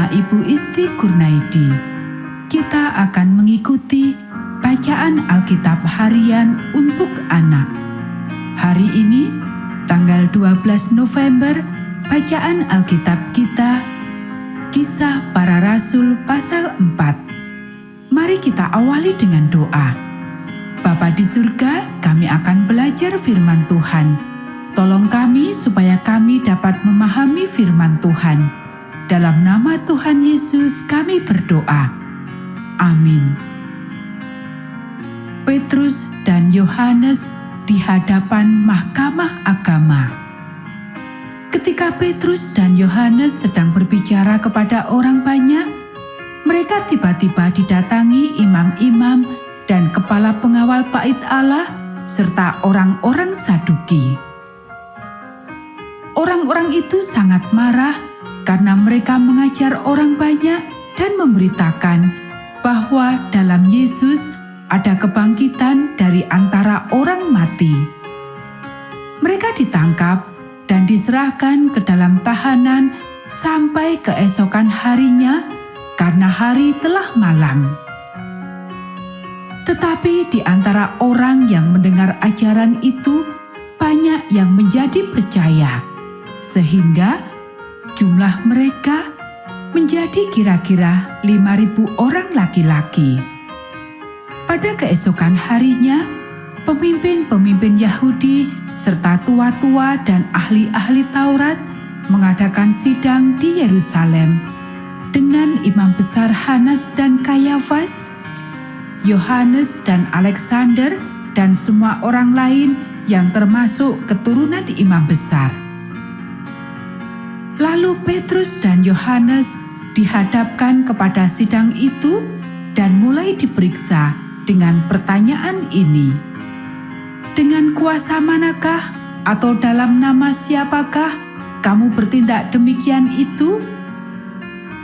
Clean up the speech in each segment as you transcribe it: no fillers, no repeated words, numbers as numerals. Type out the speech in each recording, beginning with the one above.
bersama Ibu Isti Kurnaidi. Kita akan mengikuti bacaan Alkitab harian untuk anak. Hari ini, tanggal 12 November, bacaan Alkitab kita, Kisah Para Rasul pasal 4. Mari kita awali dengan doa. Bapa di surga, kami akan belajar firman Tuhan. Tolong kami supaya kami dapat memahami firman Tuhan. Dalam nama Tuhan Yesus kami berdoa. Amin. Petrus dan Yohanes di hadapan Mahkamah Agama. Ketika Petrus dan Yohanes sedang berbicara kepada orang banyak, mereka tiba-tiba didatangi imam-imam dan kepala pengawal bait Allah serta orang-orang Saduki. Orang-orang itu sangat marah karena mereka mengajar orang banyak dan memberitakan bahwa dalam Yesus ada kebangkitan dari antara orang mati. Mereka ditangkap dan diserahkan ke dalam tahanan sampai keesokan harinya karena hari telah malam. Tetapi di antara orang yang mendengar ajaran itu, banyak yang menjadi percaya, sehingga jumlah mereka menjadi kira-kira 5.000 orang laki-laki. Pada keesokan harinya, pemimpin-pemimpin Yahudi serta tua-tua dan ahli-ahli Taurat mengadakan sidang di Yerusalem dengan imam besar Hanas dan Kayafas, Yohanes dan Alexander, dan semua orang lain yang termasuk keturunan imam besar. Lalu Petrus dan Yohanes dihadapkan kepada sidang itu dan mulai diperiksa dengan pertanyaan ini. Dengan kuasa manakah atau dalam nama siapakah kamu bertindak demikian itu?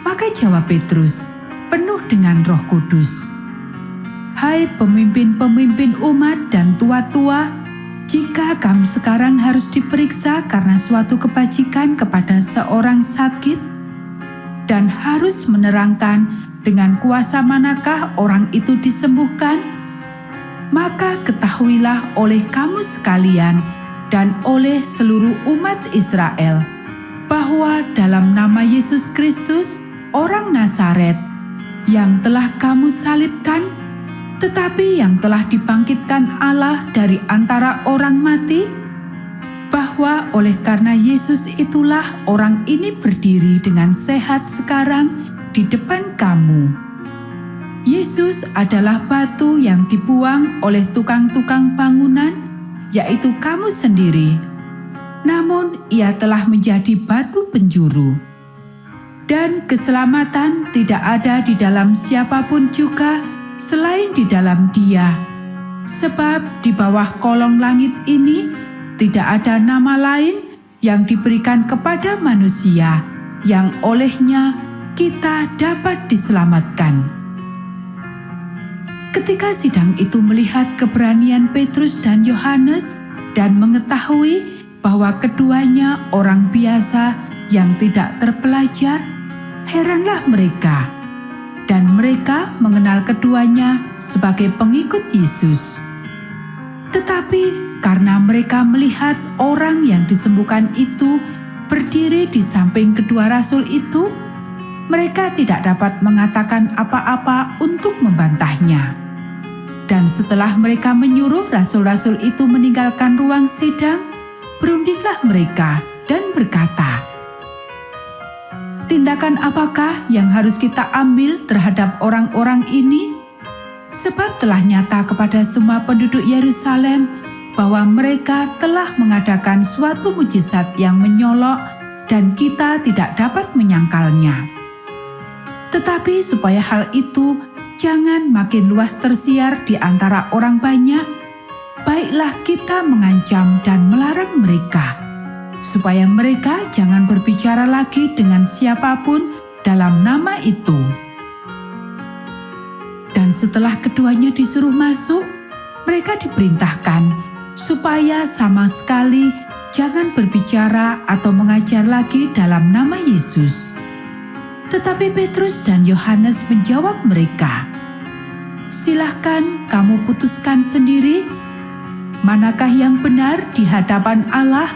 Maka jawab Petrus, penuh dengan Roh Kudus, "Hai pemimpin-pemimpin umat dan tua-tua, jika kami sekarang harus diperiksa karena suatu kebajikan kepada seorang sakit dan harus menerangkan dengan kuasa manakah orang itu disembuhkan, maka ketahuilah oleh kamu sekalian dan oleh seluruh umat Israel bahwa dalam nama Yesus Kristus, orang Nazaret, yang telah kamu salibkan, tetapi yang telah dibangkitkan Allah dari antara orang mati, bahwa oleh karena Yesus itulah orang ini berdiri dengan sehat sekarang di depan kamu. Yesus adalah batu yang dibuang oleh tukang-tukang bangunan, yaitu kamu sendiri. Namun ia telah menjadi batu penjuru. Dan keselamatan tidak ada di dalam siapapun juga selain di dalam Dia, sebab di bawah kolong langit ini tidak ada nama lain yang diberikan kepada manusia yang olehnya kita dapat diselamatkan. Ketika sidang itu melihat keberanian Petrus dan Yohanes dan mengetahui bahwa keduanya orang biasa yang tidak terpelajar, heranlah mereka. Dan mereka mengenal keduanya sebagai pengikut Yesus. Tetapi karena mereka melihat orang yang disembuhkan itu berdiri di samping kedua rasul itu, mereka tidak dapat mengatakan apa-apa untuk membantahnya. Dan setelah mereka menyuruh rasul-rasul itu meninggalkan ruang sidang, berundinglah mereka dan berkata, "Tindakan apakah yang harus kita ambil terhadap orang-orang ini? Sebab telah nyata kepada semua penduduk Yerusalem bahwa mereka telah mengadakan suatu mujizat yang menyolok dan kita tidak dapat menyangkalnya. Tetapi supaya hal itu jangan makin luas tersiar di antara orang banyak, baiklah kita mengancam dan melarang mereka, supaya mereka jangan berbicara lagi dengan siapapun dalam nama itu." Dan setelah keduanya disuruh masuk, mereka diperintahkan supaya sama sekali jangan berbicara atau mengajar lagi dalam nama Yesus. Tetapi Petrus dan Yohanes menjawab mereka, "Silahkan kamu putuskan sendiri, manakah yang benar di hadapan Allah,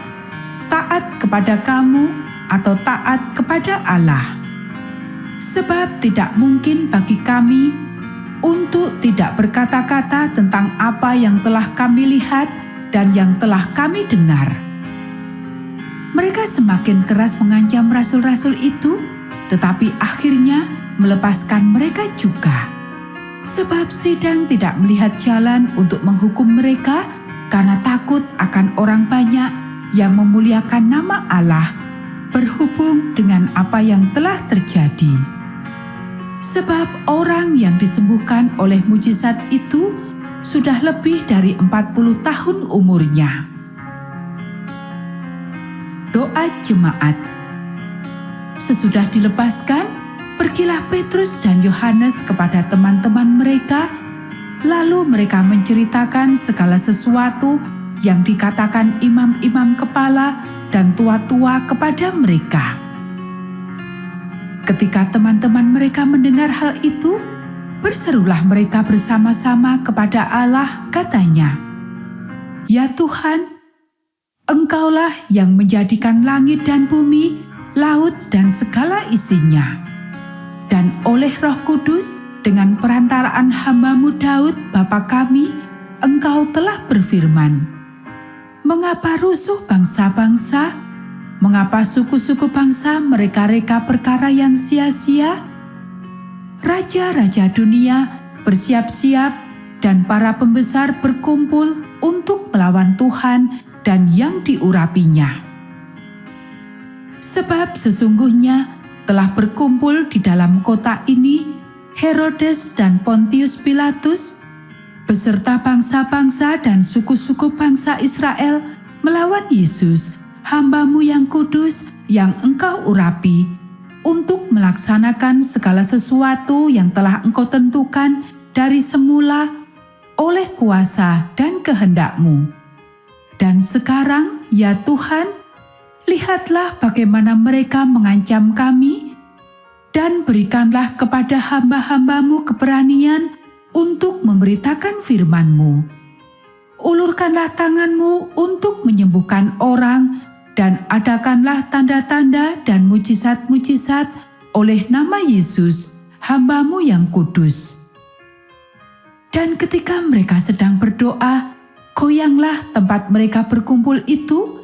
taat kepada kamu atau taat kepada Allah? Sebab tidak mungkin bagi kami untuk tidak berkata-kata tentang apa yang telah kami lihat dan yang telah kami dengar." Mereka semakin keras mengancam rasul-rasul itu, tetapi akhirnya melepaskan mereka juga. Sebab sidang tidak melihat jalan untuk menghukum mereka karena takut akan orang banyak yang memuliakan nama Allah berhubung dengan apa yang telah terjadi. Sebab orang yang disembuhkan oleh mujizat itu sudah lebih dari 40 tahun umurnya. Doa jemaat. Sesudah dilepaskan, pergilah Petrus dan Yohanes kepada teman-teman mereka, lalu mereka menceritakan segala sesuatu yang dikatakan imam-imam kepala dan tua-tua kepada mereka. Ketika teman-teman mereka mendengar hal itu, berserulah mereka bersama-sama kepada Allah, katanya, "Ya Tuhan, Engkaulah yang menjadikan langit dan bumi, laut dan segala isinya. Dan oleh Roh Kudus, dengan perantaraan hamba-Mu Daud, Bapa kami, Engkau telah berfirman, mengapa rusuh bangsa-bangsa? Mengapa suku-suku bangsa mereka-reka perkara yang sia-sia? Raja-raja dunia bersiap-siap dan para pembesar berkumpul untuk melawan Tuhan dan yang diurapinya. Sebab sesungguhnya telah berkumpul di dalam kota ini Herodes dan Pontius Pilatus beserta bangsa-bangsa dan suku-suku bangsa Israel melawan Yesus, hamba-Mu yang kudus yang Engkau urapi, untuk melaksanakan segala sesuatu yang telah Engkau tentukan dari semula oleh kuasa dan kehendak-Mu. Dan sekarang, ya Tuhan, lihatlah bagaimana mereka mengancam kami, dan berikanlah kepada hamba-hamba-Mu keberanian untuk memberitakan firman-Mu. Ulurkanlah tangan-Mu untuk menyembuhkan orang, dan adakanlah tanda-tanda dan mujizat-mujizat oleh nama Yesus, hamba-Mu yang kudus." Dan ketika mereka sedang berdoa, goyanglah tempat mereka berkumpul itu,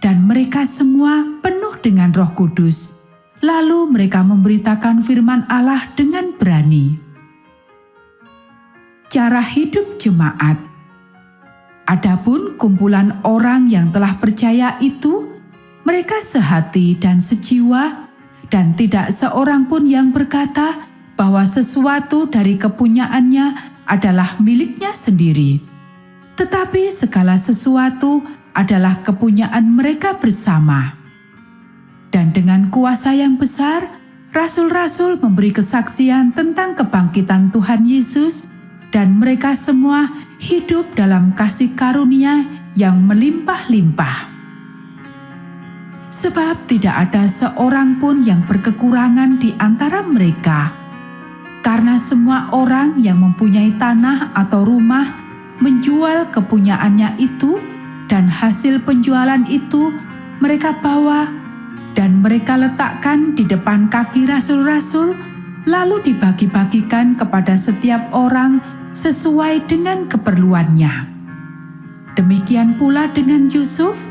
dan mereka semua penuh dengan Roh Kudus. Lalu mereka memberitakan firman Allah dengan berani. Cara hidup jemaat. Adapun kumpulan orang yang telah percaya itu, mereka sehati dan sejiwa, dan tidak seorang pun yang berkata bahwa sesuatu dari kepunyaannya adalah miliknya sendiri. Tetapi segala sesuatu adalah kepunyaan mereka bersama. Dan dengan kuasa yang besar, rasul-rasul memberi kesaksian tentang kebangkitan Tuhan Yesus, dan mereka semua hidup dalam kasih karunia yang melimpah-limpah. Sebab tidak ada seorang pun yang berkekurangan di antara mereka, karena semua orang yang mempunyai tanah atau rumah menjual kepunyaannya itu, dan hasil penjualan itu mereka bawa dan mereka letakkan di depan kaki rasul-rasul, lalu dibagi-bagikan kepada setiap orang sesuai dengan keperluannya. Demikian pula dengan Yusuf,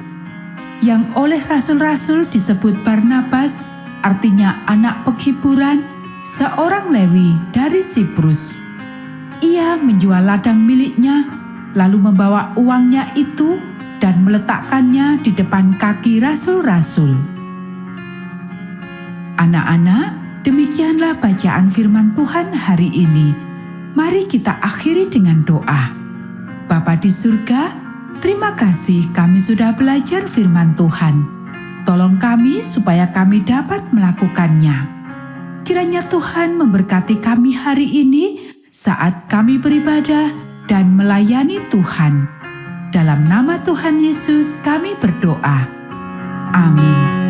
yang oleh rasul-rasul disebut Barnabas, artinya anak penghiburan, seorang Lewi dari Siprus. Ia menjual ladang miliknya, lalu membawa uangnya itu dan meletakkannya di depan kaki rasul-rasul. Anak-anak, demikianlah bacaan firman Tuhan hari ini. Mari kita akhiri dengan doa. Bapa di surga, terima kasih kami sudah belajar firman Tuhan. Tolong kami supaya kami dapat melakukannya. Kiranya Tuhan memberkati kami hari ini saat kami beribadah dan melayani Tuhan. Dalam nama Tuhan Yesus kami berdoa. Amin.